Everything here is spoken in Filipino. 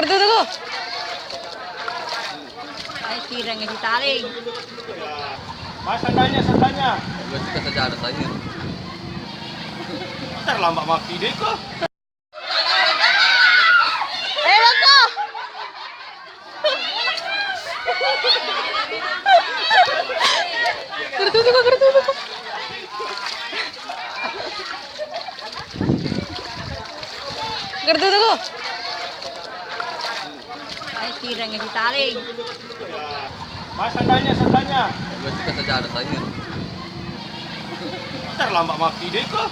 Gerdo ko. Ay, tira nga si Taling. Mas, sandanya, sandanya. Gusto ka sa dara tayo. Terlambat maki deh kok. Ewan ko. Gerdo ko, gerdo ko. Gerdo ko. Ay, tira nga si Taling. Mas, sandanya, sandanya. Gusto ka sa dara tayo. Terlambat maki deh kok.